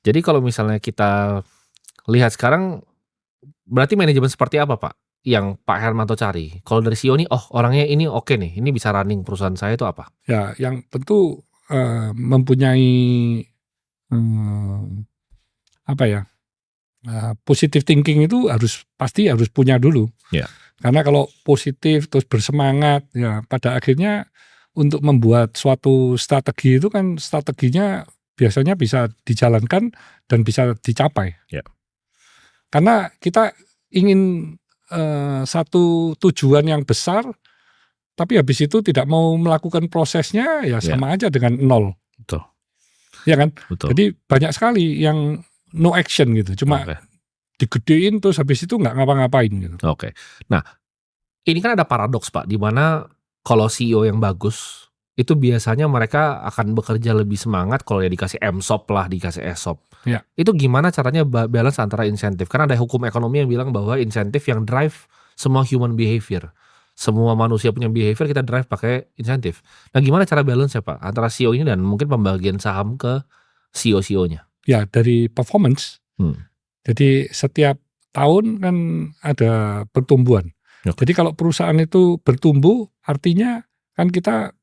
Jadi kalau misalnya kita lihat sekarang, berarti manajemen seperti apa Pak, yang Pak Hermanto cari? Kalau dari CEO nih, oh orangnya ini oke nih, ini bisa running perusahaan saya itu apa? Ya, yang tentu, mempunyai, apa ya, positive thinking itu pasti harus punya dulu. Ya. Karena kalau positif terus bersemangat, ya pada akhirnya untuk membuat suatu strategi itu kan strateginya biasanya bisa dijalankan dan bisa dicapai. Ya. Karena kita ingin, satu tujuan yang besar, tapi habis itu tidak mau melakukan prosesnya, ya sama aja dengan nol. Betul. Ya kan? Betul. Jadi banyak sekali yang no action gitu, cuma digedein terus habis itu nggak ngapa-ngapain gitu. Oke. Nah, ini kan ada paradoks Pak, di mana kalau CEO yang bagus, itu biasanya mereka akan bekerja lebih semangat kalau ya dikasih EMSOP lah, dikasih ESOP. Ya. Itu gimana caranya balance antara insentif? Karena ada hukum ekonomi yang bilang bahwa insentif yang drive semua human behavior. Semua manusia punya behavior, kita drive pakai insentif. Nah gimana cara balance ya Pak, antara CEO ini dan mungkin pembagian saham ke CEO-nya? Ya dari performance. Jadi setiap tahun kan ada pertumbuhan. Jadi kalau perusahaan itu bertumbuh, artinya kan kita,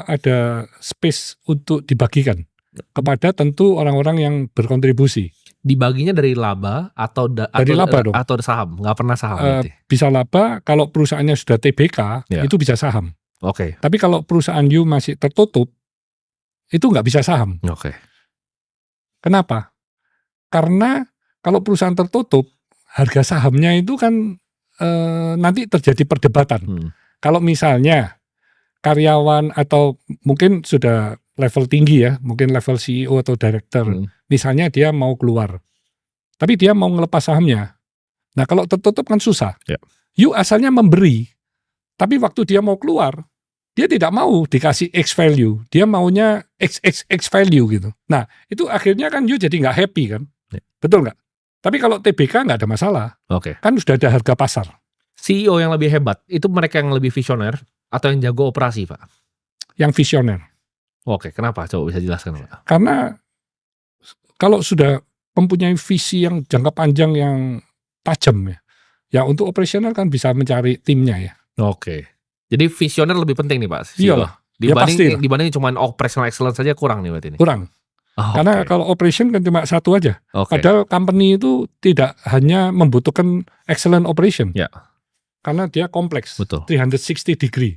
ada space untuk dibagikan kepada tentu orang-orang yang berkontribusi. Dibaginya dari laba atau Dari laba dong. atau saham? Nggak pernah saham berarti? Bisa laba, kalau perusahaannya sudah TBK, Ya. itu bisa saham. Oke. Tapi kalau perusahaan you masih tertutup, itu nggak bisa saham. Oke. Kenapa? Karena kalau perusahaan tertutup, harga sahamnya itu kan, nanti terjadi perdebatan. Kalau misalnya karyawan atau mungkin sudah level tinggi ya, mungkin level CEO atau director, misalnya dia mau keluar, tapi dia mau ngelepas sahamnya. Nah kalau tertutup kan susah. Ya. You asalnya memberi, tapi waktu dia mau keluar, dia tidak mau dikasih X value, dia maunya X value gitu. Nah itu akhirnya kan you jadi nggak happy kan, betul nggak? Tapi kalau TBK nggak ada masalah, kan sudah ada harga pasar. CEO yang lebih hebat, itu mereka yang lebih visioner atau yang jago operasi Pak? Yang visioner. Oke, kenapa? Coba bisa jelaskan Pak. Karena kalau sudah mempunyai visi yang jangka panjang yang tajam ya untuk operasional kan bisa mencari timnya ya. Oke. Jadi visioner lebih penting nih Pak? Iyalah. Dibanding cuma operational excellence saja kurang nih berarti ini? Kurang. Karena kalau operation kan cuma satu aja. Padahal company itu tidak hanya membutuhkan excellent operation. Ya. Karena dia kompleks, Betul. 360 degree.